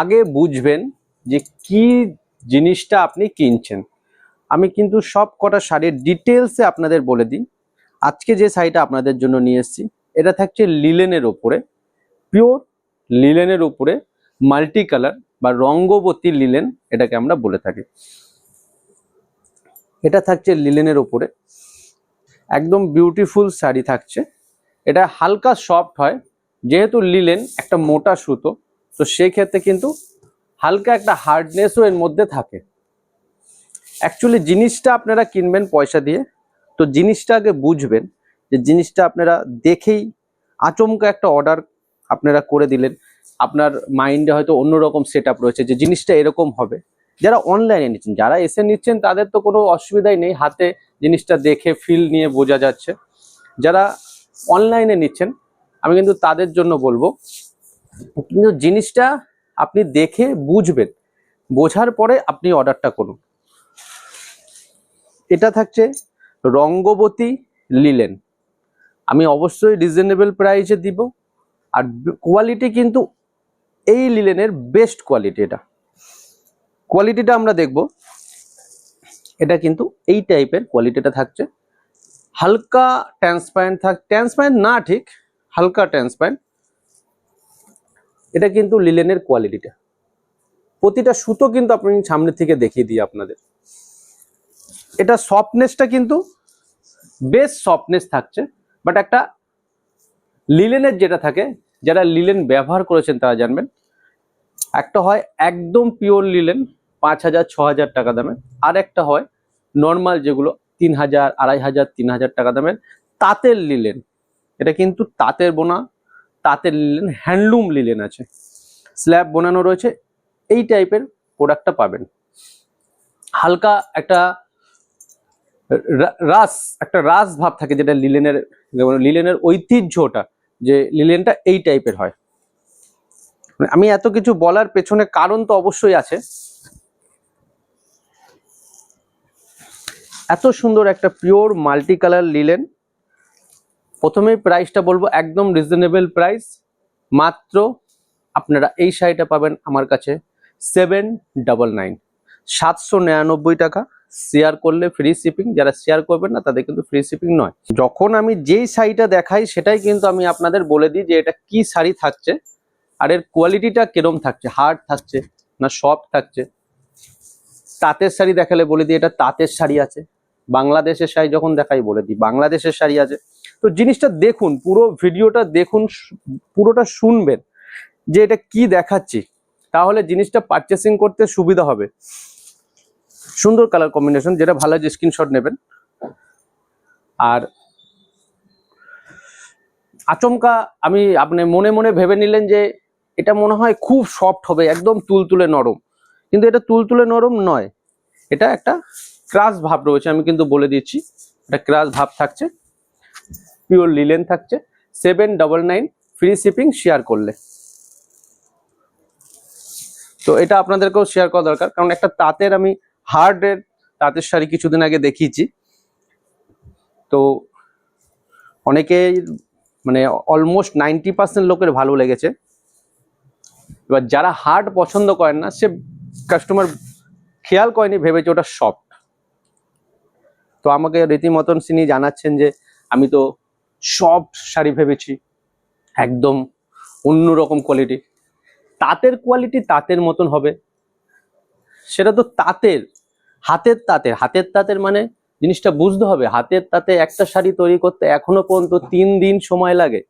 আগে বুঝবেন যে কি জিনিসটা আপনি কিনছেন। আমি কিন্তু সব কটা শাড়ির ডিটেলসে আপনাদের বলে দিই। আজকে যে শাড়িটা আপনাদের জন্য নিয়ে এসেছি এটা থাকছে লিলেনের ওপরে, পিওর লিলেনের উপরে মাল্টি কালার বা রঙ্গবতী লিলেন এটাকে আমরা বলে থাকি। এটা থাকছে লিলেনের উপরে, একদম বিউটিফুল শাড়ি থাকছে। এটা হালকা সফট হয়, যেহেতু লিলেন একটা মোটা সুতো, তো সেই ক্ষেত্রে কিন্তু হালকা একটা হার্ডনেসও এর মধ্যে থাকে। অ্যাকচুয়ালি জিনিসটা আপনারা কিনবেন পয়সা দিয়ে, তো জিনিসটা আগে বুঝবেন যে জিনিসটা আপনারা দেখেই আচমকা একটা অর্ডার আপনারা করে দিলেন, আপনার মাইন্ডে হয়তো অন্যরকম সেট আপ রয়েছে যে জিনিসটা এরকম হবে। যারা অনলাইনে নিচ্ছেন, যারা এসে নিচ্ছেন তাদের তো কোনো অসুবিধাই নেই, হাতে জিনিসটা দেখে ফিল নিয়ে বোঝা যাচ্ছে। যারা অনলাইনে নিচ্ছেন আমি কিন্তু তাদের জন্য বলবো, কিন্তু জিনিসটা আপনি দেখে বুঝবেন, বোঝার পরে আপনি অর্ডারটা করুন। এটা থাকছে রঙ্গবতী লিলেন, আমি অবশ্যই রিজনেবল প্রাইসে দিব, আর কোয়ালিটি কিন্তু এই লিলেনের বেস্ট কোয়ালিটি। এটা কোয়ালিটিটা আমরা দেখব, এটা কিন্তু এই টাইপের কোয়ালিটিটা থাকছে, হালকা ট্রান্সপারেন্ট ট্রান্সপারেন্ট না ঠিক, হালকা ট্রান্সপারেন্ট। এটা কিন্তু লিলেনের কোয়ালিটিটা, প্রতিটা সুতো কিন্তু আপনি সামনে থেকে দেখিয়ে দিই আপনাদের। এটা সফটনেসটা কিন্তু বেশ সফটনেস থাকছে, বাট একটা লিলেনের যেটা থাকে, যারা লিলেন ব্যবহার করেছেন তারা জানবেন, একটা হয় একদম পিওর লিলেন 5,000 6,000 টাকা দামের, আর একটা হয় নর্মাল যেগুলো 3,000 2,500 3,000 টাকা দামের তাঁতের লিলেন। এটা কিন্তু তাঁতের বোনা, তাঁতের লিলেন, হ্যান্ডলুম লিলেন আছে, স্ল্যাব বোনানো রয়েছে, এই টাইপের প্রোডাক্টটা পাবেন। হালকা একটা রাস ভাব থাকে, যেটা লিলেনের ঐতিহ্যটা, যে লিলেনটা এই টাইপের হয়। আমি এত কিছু বলার পেছনে কারণ তো অবশ্যই আছে। এত সুন্দর একটা পিওর মাল্টি কালার লিলেন, প্রথমেই প্রাইসটা বলবো একদম রিজনেবল প্রাইস, মাত্র আপনারা এই শাড়িটা পাবেন আমার কাছে 799, 799 টাকা। শেয়ার করলে ফ্রি শিপিং, যারা শেয়ার করবেন না তাদের কিন্তু ফ্রি শিপিং নয়। যখন আমি যেই শাড়িটা দেখাই সেটাই কিন্তু আমি আপনাদের বলে দিই যে এটা কি শাড়ি থাকছে আর এর কোয়ালিটিটা কিরম থাকছে, হার্ড থাকছে না সফট থাকছে। তাঁতের শাড়ি দেখালে বলে দিই এটা তাঁতের শাড়ি আছে, বাংলাদেশের শাড়ি যখন দেখাই বলে দিই বাংলাদেশের শাড়ি আছে। তো জিনিসটা দেখুন, পুরো ভিডিওটা দেখুন, পুরোটা শুনবেন যে এটা কি দেখাচ্ছি, তাহলে জিনিসটা পারচেসিং করতে সুবিধা হবে। সুন্দর কালার কম্বিনেশন, যেটা ভালো যে স্ক্রিনশট নেবেন। আর আচমকা আপনি মনে মনে ভেবে নিলেন যে এটা মনে হয় খুব সফট হবে, একদম তুলতুলে নরম, কিন্তু এটা তুলতুলে নরম নয়, এটা একটা ক্রাশ ভাব রয়েছে। আমি কিন্তু বলে দিচ্ছি এটা ক্রাশ ভাব থাকছে, পিওর লিলেন থাকছে, 799 ফ্রি শিপিং শেয়ার করলে। তো এটা আপনাদেরকেও শেয়ার করা দরকার, কারণ একটা তাঁতের আমি হার্ডের তাঁতের শাড়ি কিছুদিন আগে দেখিয়েছি, তো অনেকে মানে অলমোস্ট 90% লোকের ভালো লেগেছে। এবার যারা হার্ড পছন্দ করেন না, সে কাস্টমার খেয়াল করেনি, ভেবেছে ওটা সফট। তো আমাকে রীতিমতন তিনি জানাচ্ছেন যে আমি তো সফট শাড়ি ভেবেছি, একদম অন্যরকম কোয়ালিটি। তাঁতের কোয়ালিটি তাঁতের মতন হবে, সেটা তো তাঁতের, হাতের তাঁতের মানে জিনিসটা বুঝতে হবে। হাতের তাঁতে একটা শাড়ি তৈরি করতে এখনো পর্যন্ত 3 দিন সময় লাগে।